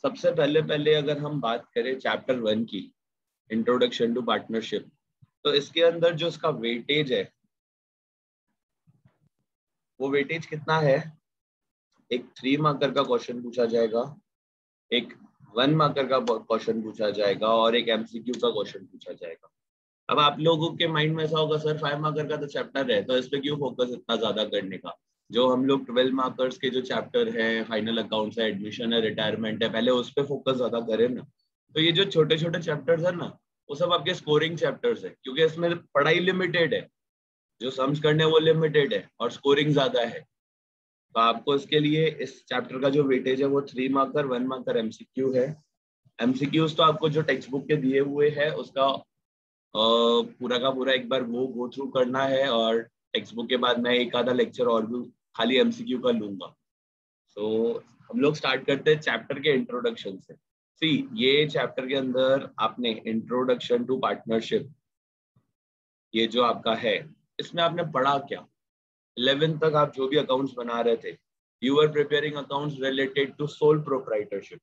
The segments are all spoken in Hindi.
सबसे पहले पहले अगर हम बात करें चैप्टर 1 की, इंट्रोडक्शन टू पार्टनरशिप, तो इसके अंदर जो इसका वेटेज है वो वेटेज कितना है? एक 3 मार्कर का क्वेश्चन पूछा जाएगा, एक 1 मार्कर का क्वेश्चन पूछा जाएगा और एक एमसीक्यू का क्वेश्चन पूछा जाएगा। अब आप लोगों के माइंड में ऐसा होगा, सर 5 मार्कर का तो चैप्टर है, तो इस पे क्यों फोकस इतना ज्यादा करने का? जो हम लोग 12 मार्कर्स के जो चैप्टर है, फाइनल अकाउंट्स है, एडमिशन है, रिटायरमेंट है, पहले उस पर फोकस ज्यादा करें ना। तो ये जो छोटे छोटे चैप्टर्स है ना, वो सब आपके स्कोरिंग चैप्टर्स है, क्योंकि इसमें पढ़ाई लिमिटेड है, जो सम्स करने वो लिमिटेड है और स्कोरिंग ज्यादा है। तो आपको इसके लिए इस चैप्टर का जो वेटेज है वो 3 मार्कर 1 मार्कर एमसीक्यू है। एमसीक्यूज तो आपको जो टेक्स्ट बुक के दिए हुए है उसका पूरा का पूरा एक बार वो गो थ्रू करना है, और टेक्स्ट बुक के बाद मैं एक आधा लेक्चर और भी खाली एमसीक्यू का लूंगा। सो हम लोग स्टार्ट करते हैं चैप्टर के इंट्रोडक्शन से। सी, ये चैप्टर के अंदर आपने इंट्रोडक्शन टू पार्टनरशिप, ये जो आपका है, इसमें आपने पढ़ा क्या? 11th तक आप जो भी अकाउंट्स बना रहे थे, you are preparing accounts related to sole proprietorship.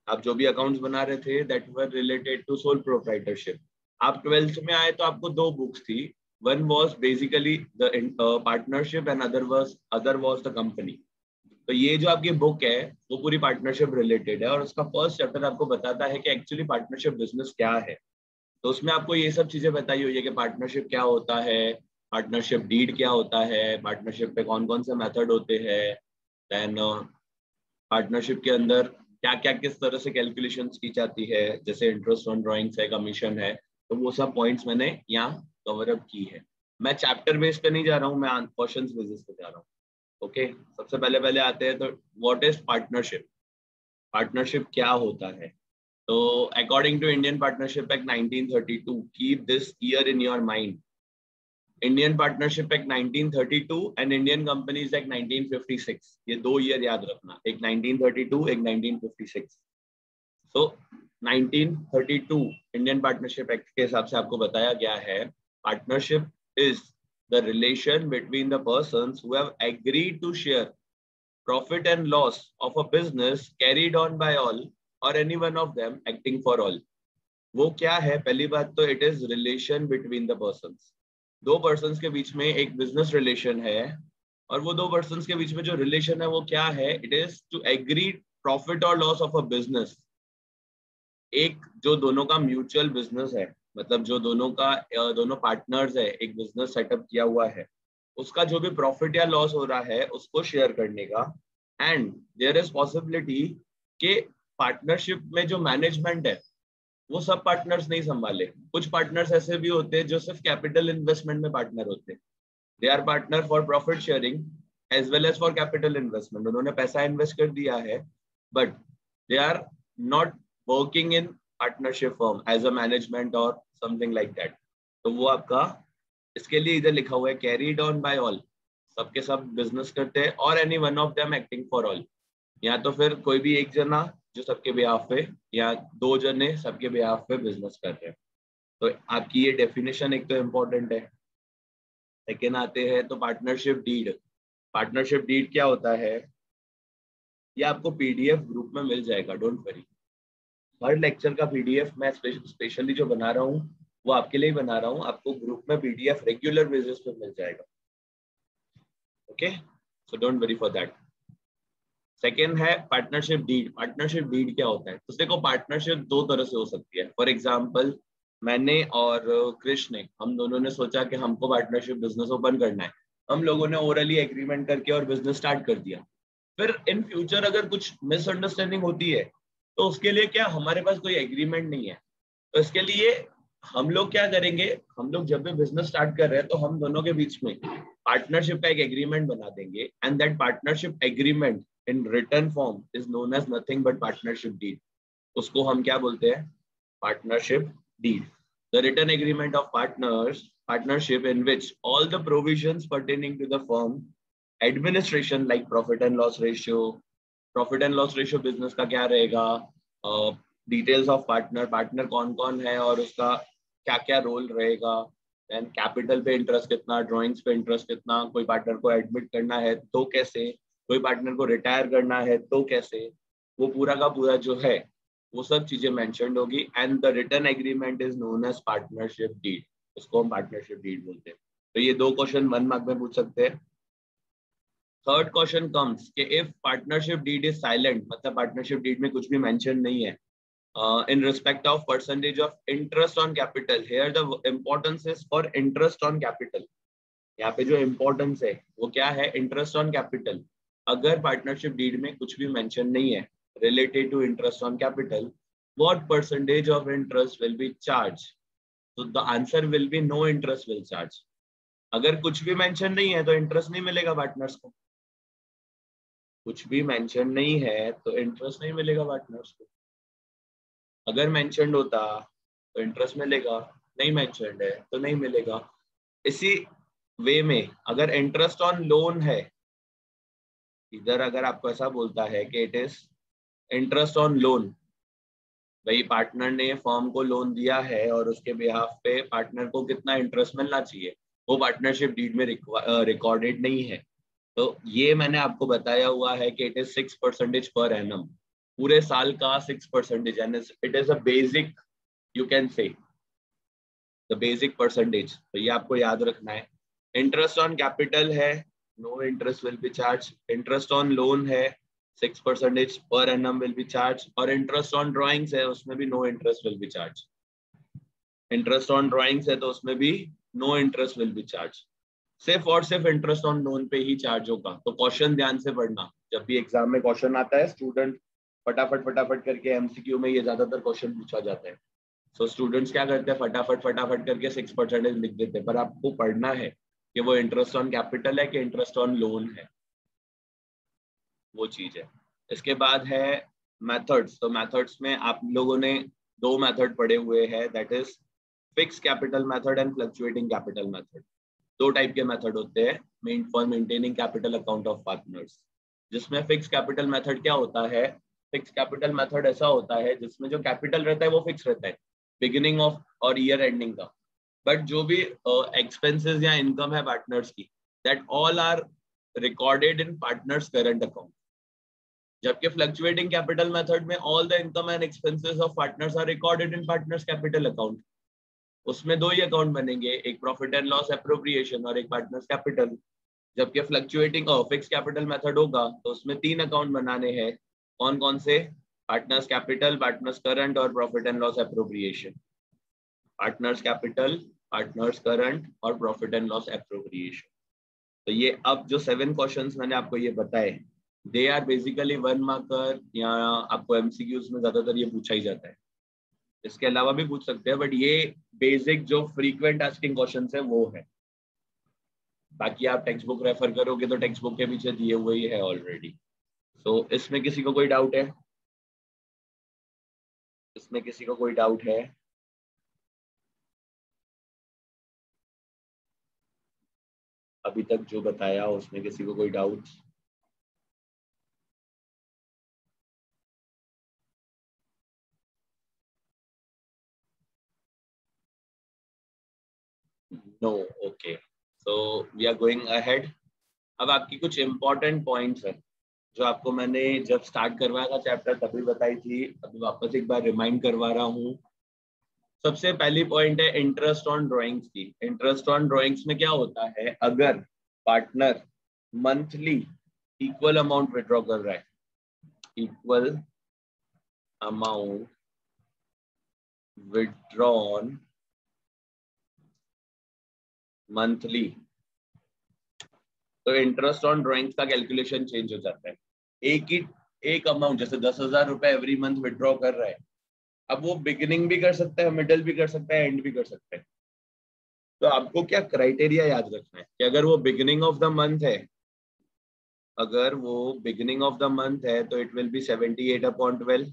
आप जो भी अकाउंट्स बना रहे थे that were related to sole proprietorship. आप 12th में आए तो आपको 2 बुक्स थी, one was basically the partnership and other was the company. तो ये जो आपकी बुक है वो पूरी पार्टनरशिप रिलेटेड है, और उसका फर्स्ट चैप्टर आपको बताता है कि एक्चुअली पार्टनरशिप बिजनेस क्या है। तो उसमें आपको ये सब चीजें बताई हुई है कि पार्टनरशिप क्या होता है, पार्टनरशिप डीड क्या होता है, पार्टनरशिप पे कौन कौन से मेथड होते हैं, देन पार्टनरशिप के अंदर क्या क्या किस तरह से कैलकुलेशंस की जाती है, जैसे इंटरेस्ट ऑन ड्राइंग्स है, कमीशन है। तो वो सब पॉइंट्स मैंने यहाँ कवर अप की है। मैं चैप्टर बेस पे नहीं जा रहा हूँ, मैं क्वेश्चंस बेसिस पे जा रहा हूँ। ओके, सबसे पहले पहले आते हैं तो व्हाट इज पार्टनरशिप? पार्टनरशिप क्या होता है? तो according to Indian Partnership Act 1932, keep this year in your mind, Indian Partnership Act 1932 and Indian Companies Act 1956, ये 2 ईयर याद रखना, एक 1932 एक 1956। सो 1932 इंडियन पार्टनरशिप एक्ट के हिसाब से आपको बताया गया है, partnership is the relation between the persons who have agreed to share profit and loss of a business carried on by all or any one of them acting for all. वो क्या है? पहली बात तो it is relation between the persons, 2 persons के बीच में एक बिजनेस रिलेशन है, और वो 2 पर्सन्स के बीच में जो रिलेशन है वो क्या है? It is to agree profit और लॉस ऑफ अ बिजनेस। एक जो दोनों का म्यूचुअल बिजनेस है, मतलब जो दोनों का दोनों पार्टनर्स है, एक बिजनेस सेटअप किया हुआ है, उसका जो भी प्रॉफिट या लॉस हो रहा है उसको शेयर करने का। एंड देयर इज पॉसिबिलिटी कि पार्टनरशिप में जो मैनेजमेंट है वो सब पार्टनर्स नहीं संभाले, कुछ पार्टनर्स ऐसे भी होते हैं जो सिर्फ कैपिटल इन्वेस्टमेंट में पार्टनर होते हैं। They are partner for profit sharing as well as for capital investment, उन्होंने पैसा इन्वेस्ट कर दिया है, but they are not working in partnership firm as a management और समथिंग लाइक दैट। तो वो आपका, इसके लिए इधर लिखा हुआ है कैरीड ऑन बाय ऑल, सबके सब बिजनेस करते हैं, और any one of them acting for all, या तो फिर कोई भी एक जना जो सबके बिहाफ पे, या 2 जने सबके बिहाफ पे बिजनेस कर रहे हैं। तो आपकी ये डेफिनेशन एक तो इम्पोर्टेंट है। सेकेंड आते हैं तो पार्टनरशिप डीड। पार्टनरशिप डीड क्या होता है? ये आपको पीडीएफ ग्रुप में मिल जाएगा, डोंट वरी। हर लेक्चर का पीडीएफ मैं स्पेशली जो बना रहा हूँ वो आपके लिए ही बना रहा हूँ, आपको ग्रुप में पीडीएफ रेगुलर बेसिस पे मिल जाएगा। Okay, so don't worry for that. Second है पार्टनरशिप डीड। पार्टनरशिप डीड क्या होता है? तो देखो, पार्टनरशिप 2 तरह से हो सकती है। फॉर एग्जांपल, मैंने और कृष्ण ने, हम दोनों ने सोचा कि हमको पार्टनरशिप बिजनेस ओपन करना है, हम लोगों ने ओरली एग्रीमेंट करके और बिजनेस स्टार्ट कर दिया। फिर इन फ्यूचर अगर कुछ मिसअंडरस्टैंडिंग होती है तो उसके लिए क्या, हमारे पास कोई एग्रीमेंट नहीं है, तो इसके लिए हम लोग क्या करेंगे, हम लोग जब भी बिजनेस स्टार्ट कर रहे हैं तो हम दोनों के बीच में पार्टनरशिप का एक एग्रीमेंट बना देंगे, and that partnership agreement in written form is known as nothing but partnership deed. उसको हम क्या बोलते हैं? Partnership deed. The written agreement of partnership in which all the provisions pertaining to the firm administration like profit and loss ratio, profit and loss ratio business का क्या रहेगा, डिटेल्स ऑफ पार्टनर, पार्टनर कौन कौन है और उसका क्या क्या रोल रहेगा, देन कैपिटल पे इंटरेस्ट कितना, ड्राइंग्स पे इंटरेस्ट कितना, कोई पार्टनर को एडमिट करना है तो कैसे, कोई पार्टनर को रिटायर करना है तो कैसे, वो पूरा का पूरा जो है वो सब चीजें मेंशन्ड होगी। And the written agreement is known as partnership deed, उसको हम पार्टनरशिप डीड बोलते हैं। तो ये 2 क्वेश्चन 1 मार्क में पूछ सकते हैं। थर्ड क्वेश्चन कम्स कि if partnership deed is silent, मतलब पार्टनरशिप डीड में कुछ भी मेंशन नहीं है in respect of percentage of interest on capital, here the importance is for interest on capital। यहाँ पे जो importance है वो क्या है, interest on capital। अगर partnership deed में कुछ भी mention नहीं है related to interest on capital, what percentage of interest will be charged? So the answer will be no interest will charge। अगर कुछ भी mention नहीं है तो interest नहीं मिलेगा पार्टनर्स को, कुछ भी mention नहीं है तो interest नहीं मिलेगा पार्टनर्स को। अगर मेंशन्ड होता तो इंटरेस्ट मिलेगा, नहीं मेंशन्ड है तो नहीं मिलेगा। इसी वे में अगर इंटरेस्ट ऑन लोन है, इधर अगर आपको ऐसा बोलता है कि it is interest on loan, भाई पार्टनर ने फर्म को लोन दिया है और उसके बिहाफ पे पार्टनर को कितना इंटरेस्ट मिलना चाहिए, वो पार्टनरशिप डीड में रिकॉर्डेड नहीं है। तो ये मैंने आपको बताया हुआ है कि इट इज 6% पर एनम, पूरे साल का 6%, and it is a basic, you can say the basic percentage. तो ये आपको याद रखना है। इंटरेस्ट ऑन कैपिटल है, no interest will be charge. Interest on loan है, 6% per annum will be charge. और इंटरेस्ट ऑन ड्रॉइंग्स है, उसमें भी no interest will be charge. Interest on drawings है तो उसमें भी no interest will be charge. सिर्फ और सिर्फ इंटरेस्ट ऑन लोन पे ही चार्ज होगा। तो क्वेश्चन ध्यान से पढ़ना, जब भी एग्जाम में क्वेश्चन आता है स्टूडेंट फटाफट करके एमसीक्यू में ये ज्यादातर क्वेश्चन पूछा जाता है। सो स्टूडेंट्स क्या करते हैं, फटाफट करके 6% लिख देते हैं, पर आपको पढ़ना है कि वो इंटरेस्ट ऑन कैपिटल है कि इंटरेस्ट ऑन लोन है, वो चीज है। इसके बाद है मेथड्स। तो मेथड्स में आप लोगों ने 2 मेथड पढ़े हुए हैं, that is fix capital method and fluctuating capital method. 2 type के मेथड होते हैं for maintaining capital account of partners. जिसमें फिक्स कैपिटल मेथड क्या होता है, फिक्स कैपिटल मेथड ऐसा होता है जिसमें जो कैपिटल रहता है वो फिक्स रहता है बिगिनिंग ऑफ और ईयर एंडिंग का, बट जो भी एक्सपेंसेस या इनकम है पार्टनर्स की, that all are recorded in partners current account. जबकि फ्लक्चुएटिंग कैपिटल मेथड में all the income and expenses of partners are recorded in partners capital account. उसमें 2 ही अकाउंट बनेंगे, एक प्रॉफिट एंड लॉस एप्रोप्रिएशन और एक पार्टनर्स कैपिटल। जबकि फ्लक्चुएटिंग और फिक्स कैपिटल मेथड होगा तो उसमें 3 अकाउंट बनाने हैं। कौन कौन से, पार्टनर्स कैपिटल, पार्टनर्स करंट और profit and loss appropriation. Partners capital, partners current और प्रॉफिट एंड लॉस एप्रोप्रिएशन। तो ये अब जो 7 क्वेश्चंस मैंने आपको ये बताए, दे आर बेसिकली 1 मार्कर, या आपको एमसीक्यूज में ज्यादातर ये पूछा ही जाता है। इसके अलावा भी पूछ सकते हैं, बट ये बेसिक जो फ्रीक्वेंट आस्किंग क्वेश्चंस है वो है। बाकी आप टेक्स्ट बुक रेफर करोगे तो टेक्स्ट बुक के पीछे दिए हुए ही है ऑलरेडी। तो इसमें किसी को कोई डाउट है, इसमें किसी को कोई डाउट है? अभी तक जो बताया उसमें किसी को कोई doubt? No, okay, so we are going ahead. अब आपकी कुछ इंपॉर्टेंट पॉइंट्स है जो आपको मैंने जब स्टार्ट करवाया था चैप्टर तभी बताई थी, अभी वापस एक बार रिमाइंड करवा रहा हूँ। सबसे पहली पॉइंट है इंटरेस्ट ऑन ड्राइंग्स की। इंटरेस्ट ऑन ड्राइंग्स में क्या होता है, अगर partner monthly equal amount withdraw कर रहा है, इक्वल अमाउंट विड्रॉन मंथली, तो इंटरेस्ट ऑन ड्राइंग्स का कैलकुलेशन चेंज हो जाता है। एक अमाउंट जैसे 10,000 रुपए एवरी मंथ विड्रॉ कर रहा है, अब वो बिगिनिंग भी कर सकता है, मिडिल भी कर सकता है, एंड भी कर सकता है। तो आपको क्या क्राइटेरिया याद रखना है कि अगर वो बिगिनिंग ऑफ द मंथ है, अगर वो बिगिनिंग ऑफ द मंथ है तो it will B 78/12।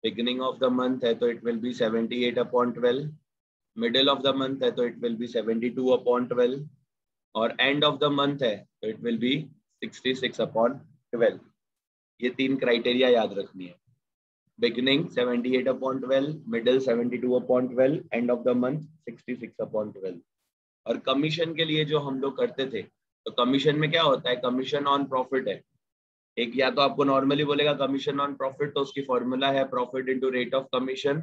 Beginning of the month है तो it will B 78/12। Middle of the month है तो इट विल बी 72/12 और एंड ऑफ द मंथ है तो इट विल बी 66/12। ये 3 क्राइटेरिया याद रखनी है। Beginning 78/12, middle 72/12, and of the month 66/12। और कमीशन के लिए जो हम लोग करते थे, तो कमीशन में क्या होता है, कमीशन ऑन प्रॉफिट है। एक या तो आपको नॉर्मली बोलेगा कमीशन ऑन प्रॉफिट, तो उसकी फॉर्मूला है profit into rate of commission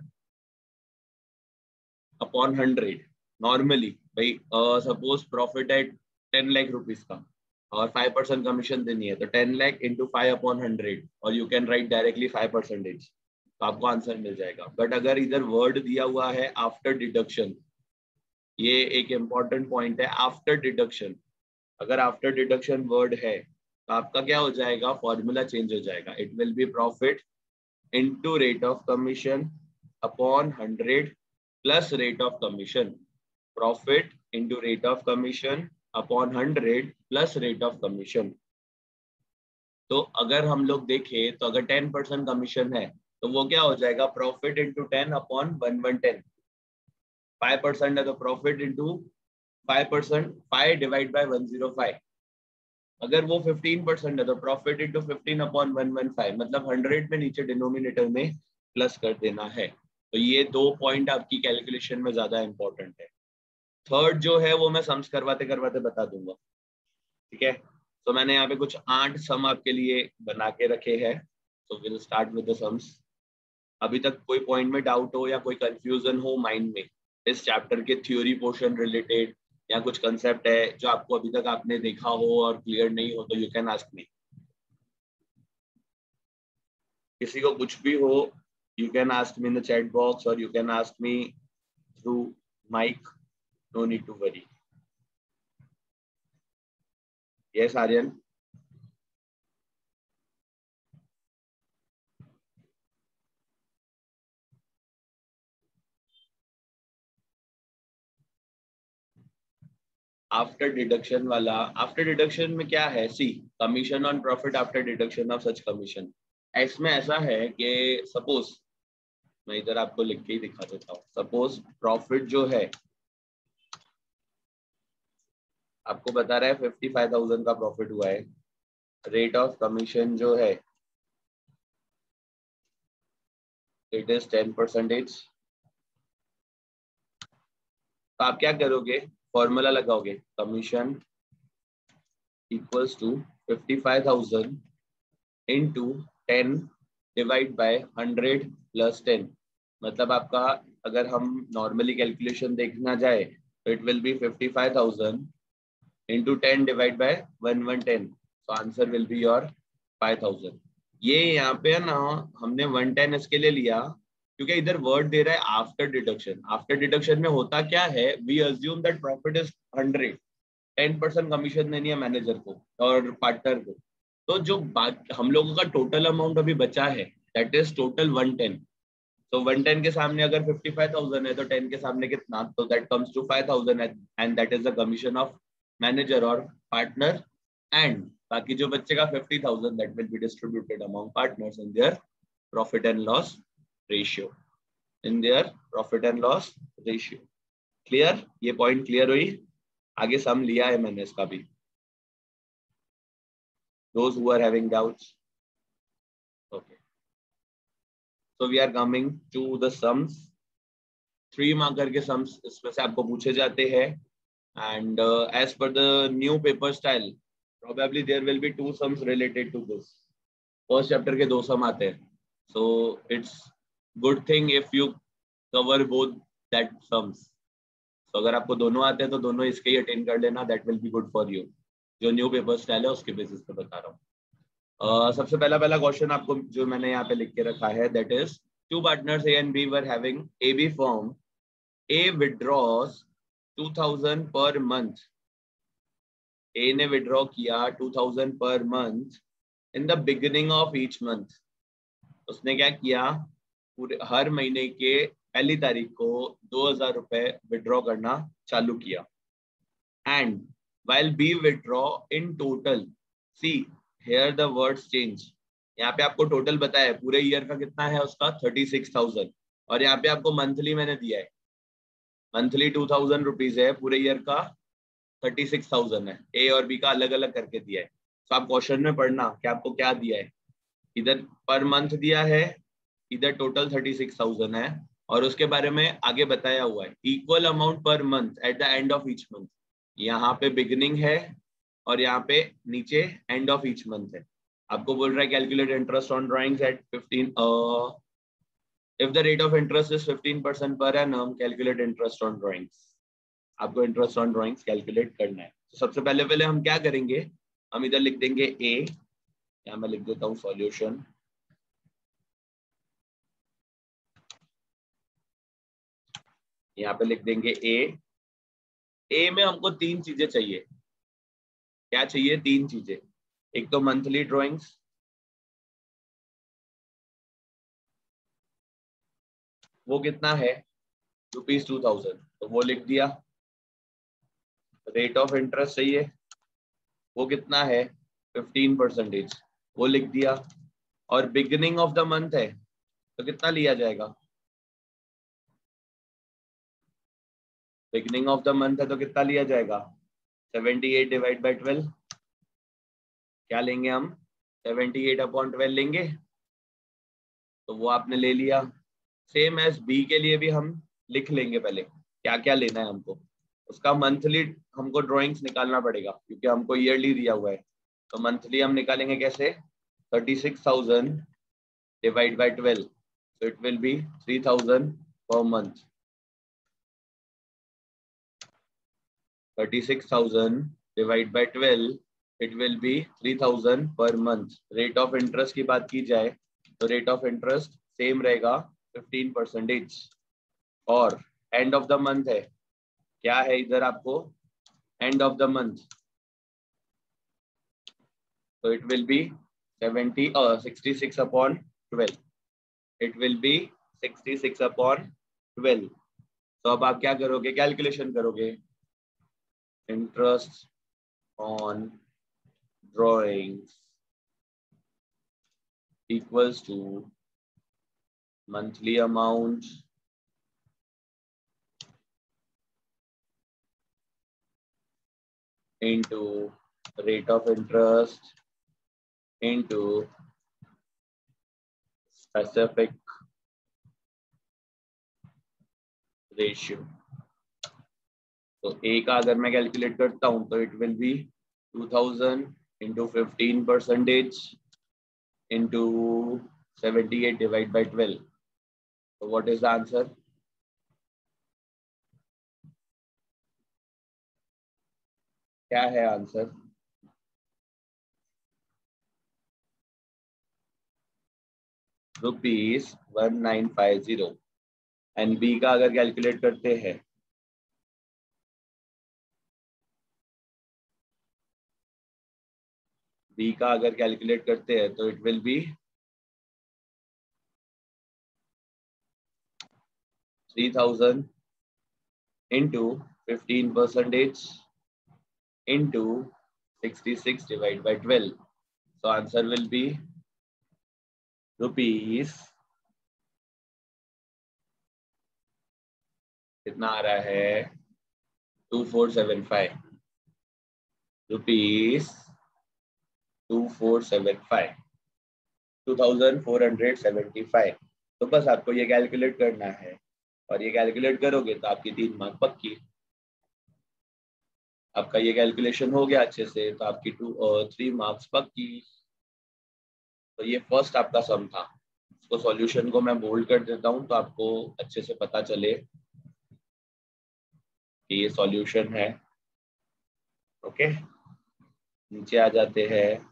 upon 100। Normally भाई सपोज प्रॉफिट है 10 लाख रुपीज का और 5% कमीशन देनी है, तो 10 लाख इंटू 5 अपॉन 100, और यू कैन राइट डायरेक्टली 5%, तो आपको आंसर मिल जाएगा। बट अगर इधर वर्ड दिया हुआ है आफ्टर डिडक्शन, ये एक इंपॉर्टेंट पॉइंट है, आफ्टर डिडक्शन, अगर आफ्टर डिडक्शन वर्ड है तो आपका क्या हो जाएगा, फॉर्मूला चेंज हो जाएगा। It will B profit into rate of commission upon 100 plus rate of commission, profit into rate of commission upon 100 plus rate of commission. तो अगर हम लोग देखें तो अगर 10% कमीशन है तो वो क्या हो जाएगा, प्रॉफिट इंटू 10 अपॉन 110। 5% है तो प्रॉफिट इंटू 5%, 5 डिवाइड बाय 105। अगर वो 15% है तो प्रॉफिट इंटू 15 अपॉन 115, मतलब 100 में नीचे डिनोमिनेटर में प्लस कर देना है। तो ये 2 पॉइंट आपकी कैलकुलेशन में ज्यादा इंपॉर्टेंट है। थर्ड जो है वो मैं सम्स करवाते करवाते बता दूंगा, ठीक है। तो मैंने यहाँ पे कुछ 8 सम आपके लिए बना के रखे हैं, तो will start with the sums. अभी तक कोई पॉइंट में डाउट हो या कोई कंफ्यूजन हो माइंड में इस चैप्टर के थ्योरी पोर्शन रिलेटेड, या कुछ कंसेप्ट है जो आपको अभी तक आपने देखा हो और क्लियर नहीं हो, तो यू कैन आस्क मी। किसी को कुछ भी हो, you can ask me in the chat box or you can ask me through mic, no need to worry. Yes Aryan. After deduction वाला, आफ्टर डिडक्शन में क्या है, see commission on profit after deduction of such commission. इसमें ऐसा है कि सपोज मैं इधर आपको लिख के ही दिखा देता हूँ। सपोज प्रॉफिट जो है आपको बता रहा है 55,000 का प्रॉफिट हुआ है, रेट ऑफ कमीशन जो है इट इज 10%। तो आप क्या करोगे, फॉर्मूला लगाओगे, commission equals to 55,000 into 10 divide by 100 plus 10। मतलब आपका अगर हम नॉर्मली कैलकुलेशन देखना जाए तो it will B 55,000 into 10 divide bye 110, तो आंसर विल बी योर 5,000। ये यहाँ पे है ना, हमने 110 इसके लिए लिया क्योंकि इधर वर्ड दे रहा है आफ्टर डिडक्शन। आफ्टर डिडक्शन में होता क्या है, we assume that profit is 100, 10% commission देनी है मैनेजर को और पार्टनर को, तो जो हम लोगों का टोटल अमाउंट अभी बचा है दैट इज टोटल 110। तो 110 के सामने अगर 55,000 है तो 10 के सामने कितना, तो that comes to 5,000 and that is the commission of manager और पार्टनर। एंड बाकी जो बचेगा 50,000 that will be distributed among partners in their profit and loss ratio, in their profit and loss ratio. Clear, ये पॉइंट क्लियर हुई। आगे सम लिया है मैंने इसका भी, those who are having doubts, okay, so we are coming to the sums। 3 marker के sums इसमें से आपको पूछे जाते हैं, and as per the new paper style probably there will be 2 sums related to this। First chapter के 2 सम आते हैं, so it's good thing if you cover both that sums। so अगर आपको दोनों आते हैं तो दोनों इसके ही अटेंड कर लेना, that will be good for you। जो न्यू पेपर स्टाइल है उसके बेसिस पे बता रहा हूँ। सबसे पहला क्वेश्चन आपको जो मैंने यहाँ पे लिख के रखा है, that is 2 partners A and B were having A B firm, A withdraws 2,000 per month. A ने विड्रॉ किया 2,000 per month in the beginning of each month. उसने क्या किया, पूरे हर महीने के पहली तारीख को 2,000 रुपए विड्रॉ करना चालू किया। And while B withdraw in total, see here the words change। यहाँ पे आपको टोटल बताया है पूरे ईयर का कितना है उसका 36,000, और यहाँ पे आपको मंथली मैंने दिया है, मंथली 2,000 रुपीज है, पूरे ईयर का 36,000 है। ए और बी का अलग अलग करके दिया है। तो आप क्वेश्चन में पढ़ना कि आपको क्या दिया है, इधर पर मंथ दिया है, इधर टोटल 36,000 है, और उसके बारे में आगे बताया हुआ है equal amount per month at the end of each month. यहाँ पे बिगिनिंग है और यहाँ पे नीचे एंड ऑफ ईच मंथ है। आपको बोल रहा है calculate interest on drawings at 15 if the rate of interest is 15% per annum calculate interest on drawings. आपको इंटरेस्ट ऑन ड्राइंग्स कैलकुलेट करना है। तो सबसे पहले हम क्या करेंगे, हम इधर लिख देंगे ए, यहाँ मैं लिख देता हूँ सॉल्यूशन। यहाँ पे लिख देंगे ए में हमको 3 चीजें चाहिए। क्या चाहिए? 3 चीजें। एक तो मंथली ड्राइंग्स, वो कितना है ₹2000, तो वो लिख दिया। रेट ऑफ इंटरेस्ट चाहिए, वो कितना है 15%, वो लिख दिया। और बिगिनिंग ऑफ द मंथ है तो कितना लिया जाएगा? बिगिनिंग ऑफ द मंथ है तो कितना लिया जाएगा? 78 डिवाइड बाई 12। क्या लेंगे हम? 78/12 लेंगे, तो वो आपने ले लिया। सेम एज बी के लिए भी हम लिख लेंगे पहले क्या क्या लेना है हमको। उसका मंथली हमको ड्राइंग्स निकालना पड़ेगा क्योंकि हमको ईयरली दिया हुआ है। तो मंथली हम निकालेंगे कैसे? 36,000 divide by 12, so it will be 3,000 per month। 36,000 divide by 12, it will be 3,000 per month। Rate of interest की बात की जाए तो रेट ऑफ इंटरेस्ट सेम रहेगा 15%। और एंड ऑफ द मंथ है, क्या है इधर आपको? एंड ऑफ द मंथ, तो it will be 66/12। It will be 66/12। तो अब आप क्या करोगे? कैलकुलेशन करोगे। Interest on drawings equals to monthly amount into rate of interest into specific ratio। तो ए का अगर मैं कैलकुलेट करता हूं तो it will B 2000 into 15% into 78 divide by 12। तो व्हाट इज द आंसर? क्या है आंसर? ₹1950। एंड बी का अगर कैलकुलेट करते हैं, बी का अगर कैलकुलेट करते हैं तो it will B 3,000 into 15% into 66 divided by 12। So answer will be rupees, कितना आ रहा है? 2475 रुपीज 2475 2475। तो बस आपको ये कैलकुलेट करना है और ये कैलकुलेट करोगे तो आपकी 3 मार्क पक्की। आपका ये कैलकुलेशन हो गया अच्छे से तो आपकी 3 मार्क्स पक्की। तो ये फर्स्ट आपका सम था। इसको सॉल्यूशन को मैं बोल्ड कर देता हूँ तो आपको अच्छे से पता चले कि ये सॉल्यूशन है। ओके, नीचे आ जाते हैं।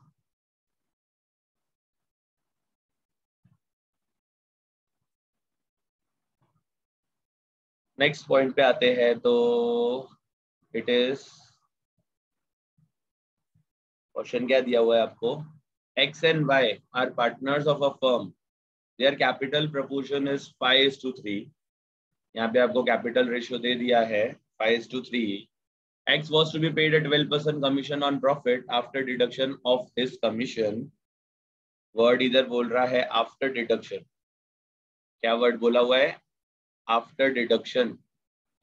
नेक्स्ट पॉइंट पे आते हैं। तो इट इज, क्वेश्चन क्या दिया हुआ है आपको? X and Y are partners of a firm. Their capital proportion is 5:3। यहाँ पे आपको कैपिटल रेशियो दे दिया है 5:3। X was to be paid a 12% commission on profit after deduction of his commission। Word इधर बोल रहा है आफ्टर डिडक्शन। क्या वर्ड बोला हुआ है? After deduction.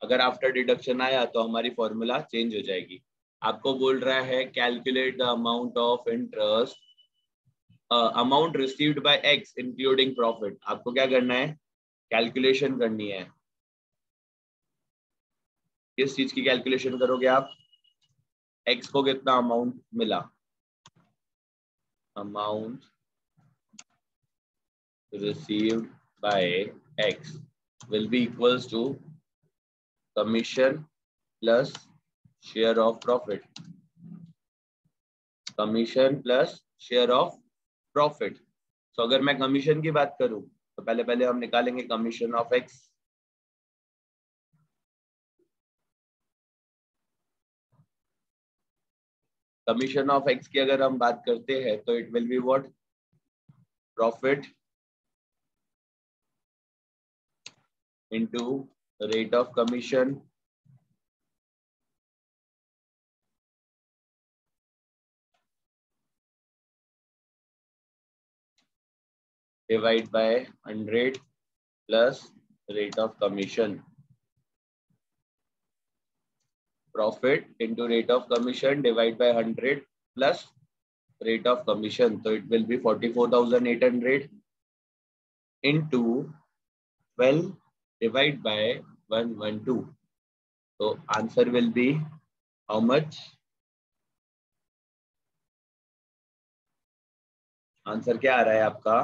अगर आफ्टर डिडक्शन आया तो हमारी फॉर्मूला चेंज हो जाएगी। आपको बोल रहा है calculate the amount of interest amount received by x including profit. आपको क्या करना है? कैलकुलेशन करनी है। किस चीज की कैलकुलेशन करोगे आप? एक्स को कितना अमाउंट मिला, amount received by X will be equals to commission plus share of profit. Commission plus share of profit. So अगर मैं कमीशन की बात करूं तो पहले हम निकालेंगे commission of x. Commission of x की अगर हम बात करते हैं तो it will be what, profit into rate of commission divide by 100 plus rate of commission. Profit into rate of commission divide by 100 plus rate of commission. So it will be 44,800 into 12 divide by 112. So answer will be how much? Answer क्या आ रहा है आपका?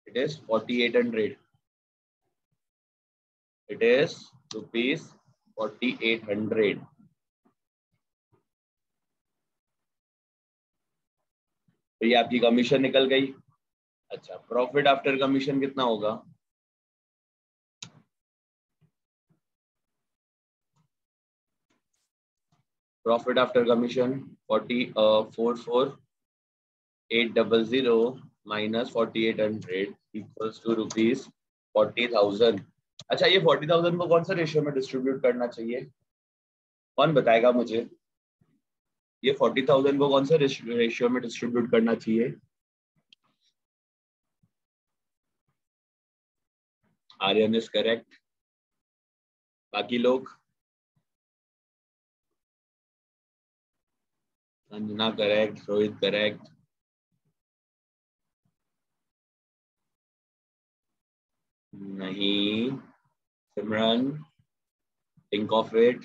It is 4,800. It is rupees 4,800. तो ये आपकी कमीशन निकल गई. अच्छा, प्रॉफिट आफ्टर कमीशन कितना होगा? Profit after commission 44,800 minus 4,800 equals to rupees 40,000. अच्छा, ये 40,000 को कौन सा रेशियो में डिस्ट्रीब्यूट करना चाहिए? कौन बताएगा मुझे? ये 40,000 को कौन सा रेशियो में डिस्ट्रीब्यूट करना चाहिए? Aryan is correct. बाकी लोग? Sanjana correct, Rohit correct. नहीं. Simran, think of it.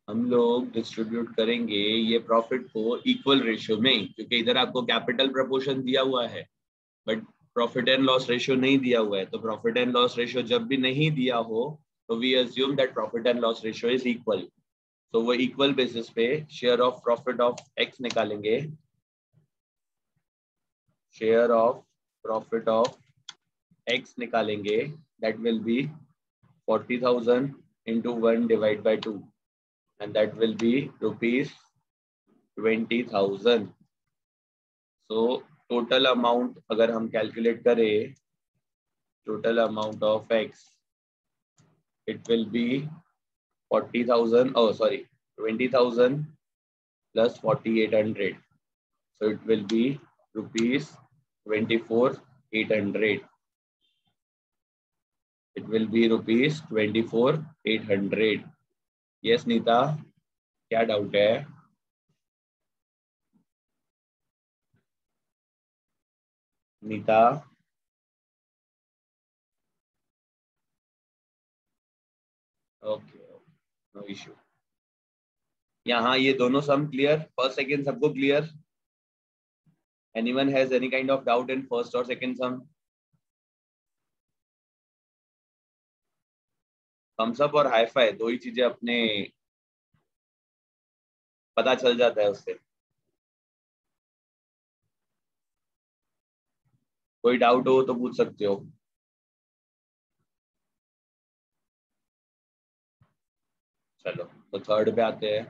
हम लोग डिस्ट्रीब्यूट करेंगे ये प्रॉफिट को इक्वल रेशियो में, क्योंकि इधर आपको कैपिटल प्रपोर्शन दिया हुआ है but profit and loss ratio नहीं दिया हुआ है. तो प्रॉफिट एंड लॉस रेशियो जब भी नहीं दिया हो तो we assume that profit and loss ratio is equal. तो वो इक्वल बेसिस पे share of profit of X निकालेंगे. Share of profit of X निकालेंगे. That will be 40,000 into 1 divide by 2 and that will be rupees 20,000. So total amount अगर हम कैलकुलेट करें, total amount of x, it will be 40,000, oh sorry, 20,000 plus 4,800. So it will be rupees 24,800. It will be rupees 24,800. Yes, Nita, क्या डाउट है? Neeta, okay, no issue. यहाँ ये दोनों सम क्लियर? फर्स्ट सेकंड सबको clear? Anyone has any kind of doubt in first और सेकंड सम? थम्स अप और हाई फाई दो ही चीजें अपने पता चल जाता है उससे. कोई डाउट हो तो पूछ सकते हो. चलो तो थर्ड पे आते हैं.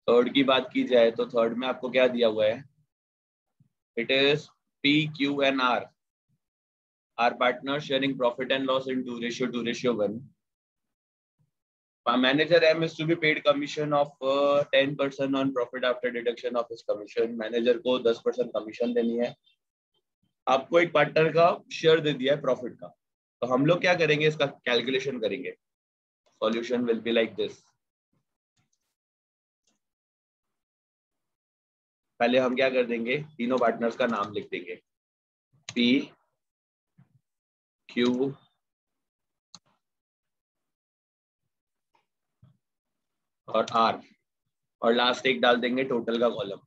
थर्ड की बात की जाए तो थर्ड में आपको क्या दिया हुआ है? It is P, Q and R. Our partners sharing profit and loss in 2:1. Manager M is to be paid commission of 10% on profit after deduction of his commission. Manager को 10% कमीशन देनी है. आपको एक पार्टनर का शेयर दे दिया है प्रॉफिट का. तो हम लोग क्या करेंगे? इसका कैलकुलेशन करेंगे. Solution will be like this. पहले हम क्या कर देंगे, तीनों पार्टनर्स का नाम लिख देंगे, पी क्यू और आर, और लास्ट एक डाल देंगे टोटल का कॉलम।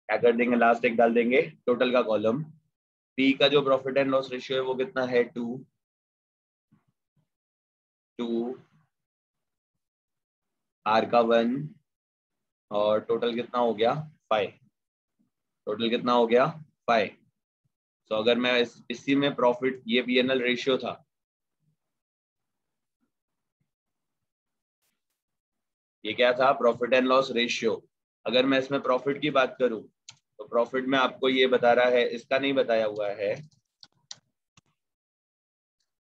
क्या कर देंगे, लास्ट एक डाल देंगे टोटल का कॉलम। पी का जो प्रॉफिट एंड लॉस रेशियो है वो कितना है, 2, आर का 1, और टोटल कितना हो गया 5। टोटल कितना हो गया 5। तो अगर मैं इसी में प्रॉफिट, ये पीएनएल रेशियो था, ये क्या था, प्रॉफिट एंड लॉस रेशियो। अगर मैं इसमें प्रॉफिट की बात करूं तो प्रॉफिट में आपको ये बता रहा है, इसका नहीं बताया हुआ है,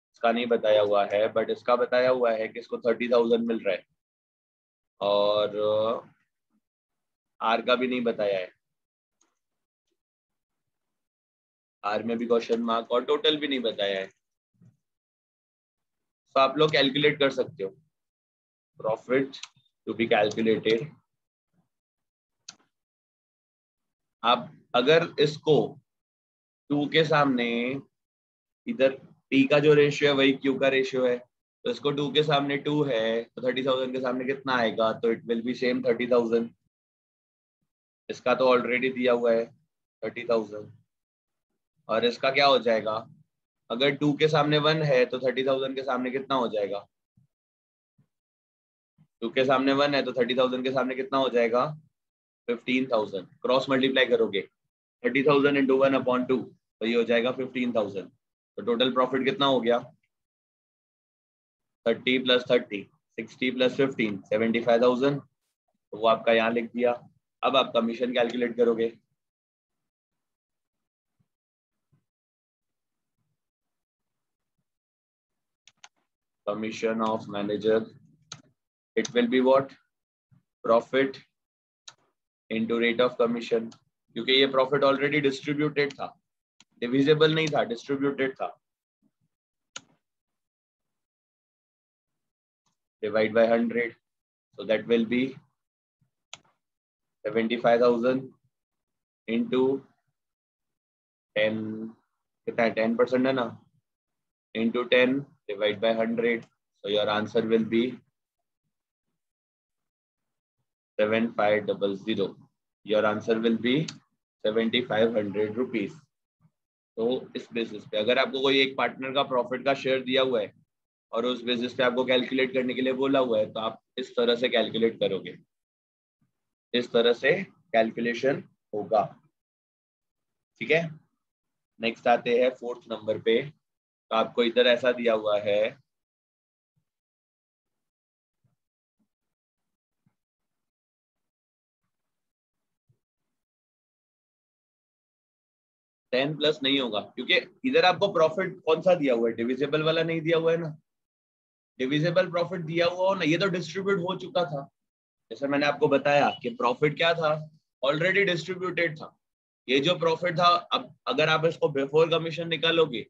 इसका नहीं बताया हुआ है, बट इसका बताया हुआ है कि इसको 30,000 मिल रहा है, और आर का भी नहीं बताया है, आर में भी क्वेश्चन मार्क, और टोटल भी नहीं बताया है। तो आप लोग कैलकुलेट कर सकते हो, प्रॉफिट टू बी कैलकुलेटेड। आप अगर इसको 2 के सामने, इधर टी का जो रेशियो है वही क्यू का रेशियो है, तो इसको 2 के सामने 2 है, तो 30,000 के सामने कितना आएगा, तो इट विल बी सेम 30,000। इसका तो ऑलरेडी दिया हुआ है 30,000, और इसका क्या हो जाएगा, अगर 2 के सामने 1 है तो 30,000 के सामने कितना हो जाएगा, 2 के सामने 1 है तो 30,000 के सामने कितना हो जाएगा, 15,000। क्रॉस मल्टीप्लाई करोगे 30,000 इंटू 1/2, तो ये हो जाएगा 15,000। तो टोटल प्रॉफिट कितना हो गया, 30 + 30, 60 + 15, 75,000। तो वो आपका यहाँ लिख दिया। अब आप कमीशन कैलकुलेट करोगे, commission of manager, it will be what, profit into rate of commission, क्योंकि ये प्रॉफिट ऑलरेडी डिस्ट्रीब्यूटेड था, डिविजिबल नहीं था, डिस्ट्रीब्यूटेड था, divide by 100, so that will be 75,000 into 10, कितना है 10% है ना, into 10 divide by 100, so your answer will be 7500. Your answer will be 7,500 rupees. तो इस बेसिस पे अगर आपको कोई एक पार्टनर का प्रॉफिट का शेयर दिया हुआ है और उस बेसिस पे आपको कैलकुलेट करने के लिए बोला हुआ है, तो आप इस तरह से कैलकुलेट करोगे, इस तरह से कैलकुलेशन होगा। ठीक है, नेक्स्ट आते हैं 4th नंबर पे। तो आपको इधर ऐसा दिया हुआ है, टेन प्लस नहीं होगा, क्योंकि इधर आपको प्रॉफिट कौन सा दिया हुआ है, डिविजिबल वाला नहीं दिया हुआ है ना। डिविजिबल प्रॉफिट दिया हुआ हो ना, ये तो डिस्ट्रीब्यूट हो चुका था। जैसे मैंने आपको बताया कि प्रॉफिट क्या था, ऑलरेडी डिस्ट्रीब्यूटेड था। ये जो प्रॉफिट था, अब अगर आप इसको बिफोर कमीशन निकालोगे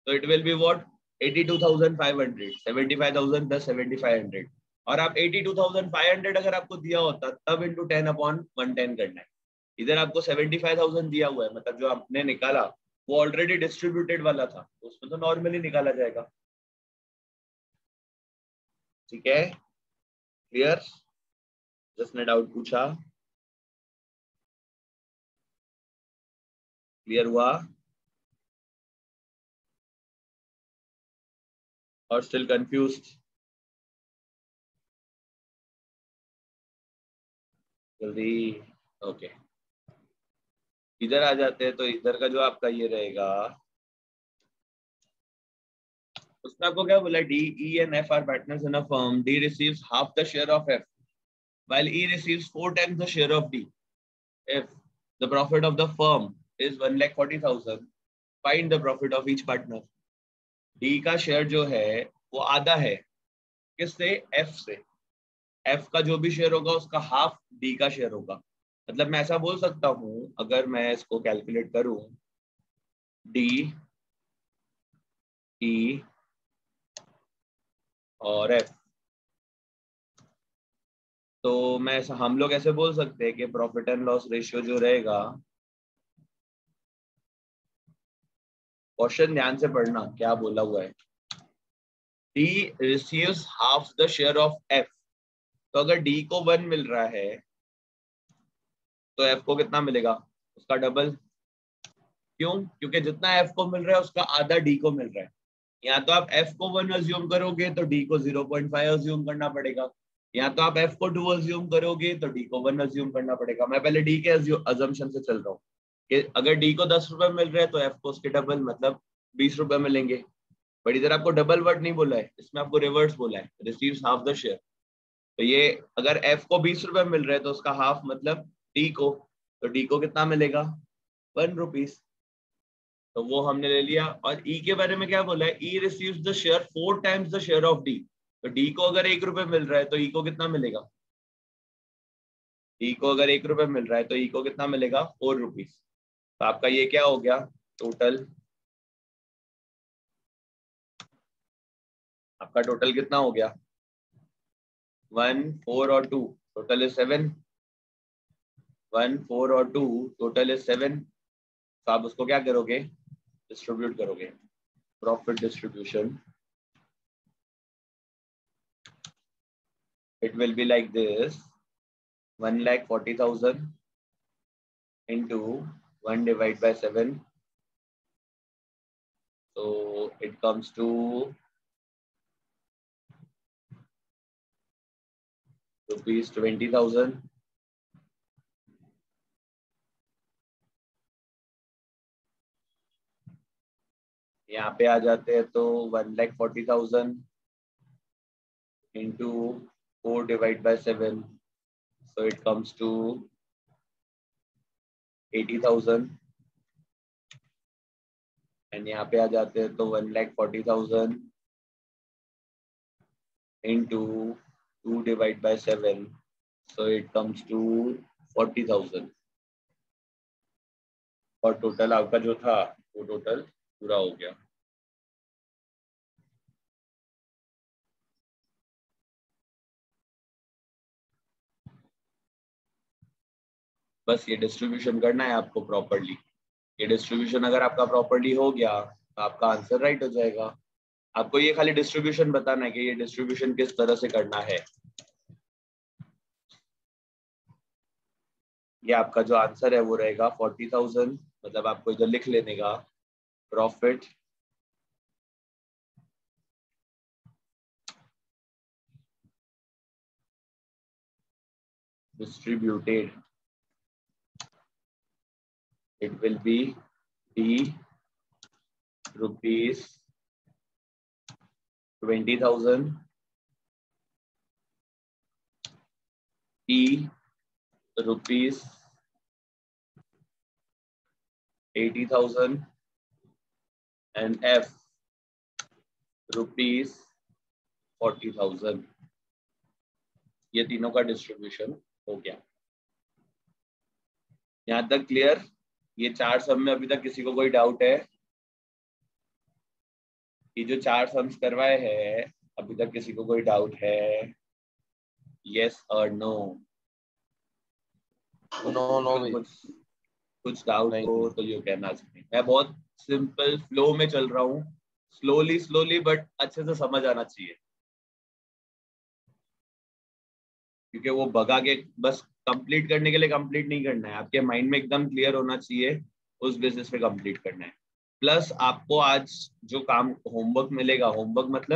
तो इट विल बी व्हाट, 82,500, 75,000 + 7,500। और आप 82,500 अगर आपको दिया होता तब इंटू 10/110 करना है। इधर आपको 75,000 दिया हुआ है, मतलब जो आपने निकाला वो ऑलरेडी डिस्ट्रीब्यूटेड वाला था, तो उसमें तो नॉर्मली निकाला जाएगा। ठीक है, क्लियर, जिसने डाउट पूछा क्लियर हुआ, और स्टिल कंफ्यूज्ड, जल्दी, ओके। इधर आ जाते हैं, तो इधर का जो आपका ये रहेगा, उसमें आपको क्या बोला, D E and F R partners in a firm, D receives half the share of F while E receives 4 times the share of D. If the profit of the firm is 1,40,000, find the profit of each partner. D का शेयर जो है वो आधा है, किससे, F से। F का जो भी शेयर होगा उसका हाफ D का शेयर होगा। मतलब मैं ऐसा बोल सकता हूं, अगर मैं इसको कैलकुलेट करूं, D, E और F, तो मैं हम लोग ऐसे बोल सकते हैं कि प्रॉफिट एंड लॉस रेशियो जो रहेगा, क्वेश्चन ध्यान से पढ़ना क्या बोला हुआ है, D receives half the share of F। तो अगर D को 1 मिल रहा है तो F को कितना मिलेगा, उसका डबल। क्यों? क्योंकि जितना F को मिल रहा है उसका आधा D को मिल रहा है। या तो आप F को 1 अज्यूम करोगे तो D को 0.5 अज्यूम करना पड़ेगा, या तो आप F को 2 अज्यूम करोगे तो D को 1 अज्यूम करना पड़ेगा। मैं पहले D के अजम्पशन से चल रहा हूँ कि अगर D को 10 रुपए मिल रहे हैं तो F को उसके डबल मतलब 20 रुपए मिलेंगे। बट इधर आपको डबल वर्ड नहीं बोला है, इसमें आपको रिवर्स बोला है, रिसीव्स हाफ द शेयर। तो ये अगर F को 20 रुपए मिल रहे हैं तो उसका हाफ मतलब D को, तो D को कितना मिलेगा, 1 रुपीज। तो वो हमने ले लिया। और E के बारे में क्या बोला है, E receives the share 4 times the share of D। तो D को अगर 1 रुपए मिल रहा है तो E को कितना मिलेगा, E को अगर 1 रुपए मिल रहा है तो E को कितना मिलेगा, 4 रुपीज। तो आपका ये क्या हो गया, टोटल आपका टोटल कितना हो गया, 1 4 और 2 टोटल इज 7। 1 4 और 2 टोटल इज 7। तो आप उसको क्या करोगे, डिस्ट्रीब्यूट करोगे, profit distribution. It will be like this, 1,40,000 into 1 divided by 7. So it comes to rupees 20,000. यहाँ पे आ जाते हैं तो 1,40,000 into 4 divided by 7. So it comes to 80,000. And यहाँ पे आ जाते हैं तो 1,40,000 into 2 divided by 7. So it comes to 40,000. और टोटल आपका जो था वो टोटल पूरा हो गया। बस ये डिस्ट्रीब्यूशन करना है आपको प्रॉपर्ली। ये डिस्ट्रीब्यूशन अगर आपका प्रॉपर्ली हो गया तो आपका आंसर राइट हो जाएगा। आपको ये खाली डिस्ट्रीब्यूशन बताना है कि ये डिस्ट्रीब्यूशन किस तरह से करना है। ये आपका जो आंसर है वो रहेगा 40,000, मतलब आपको इधर लिख लेने का, profit distributed, it will be D rupees 20,000, E rupees 80,000 and F rupees 40,000। ये तीनों का डिस्ट्रीब्यूशन हो गया। यहाँ तक क्लियर? ये 4 सम में अभी तक किसी को कोई डाउट है? ये जो 4 सम्स करवाए हैं अभी तक किसी को कोई डाउट है? यस और नो? नो कुछ डाउट हो तो ये कहना चाहिए। मैं बहुत सिंपल फ्लो में चल रहा हूँ, स्लोली बट अच्छे से समझ आना चाहिए, क्योंकि वो भगा के बस कंप्लीट करने के लिए कंप्लीट नहीं करना है, आपके माइंड में एकदम क्लियर होना चाहिए, उस बेसिस पे कंप्लीट करना है। प्लस आपको आज जो काम होमवर्क मिलेगा, होमवर्क मतलब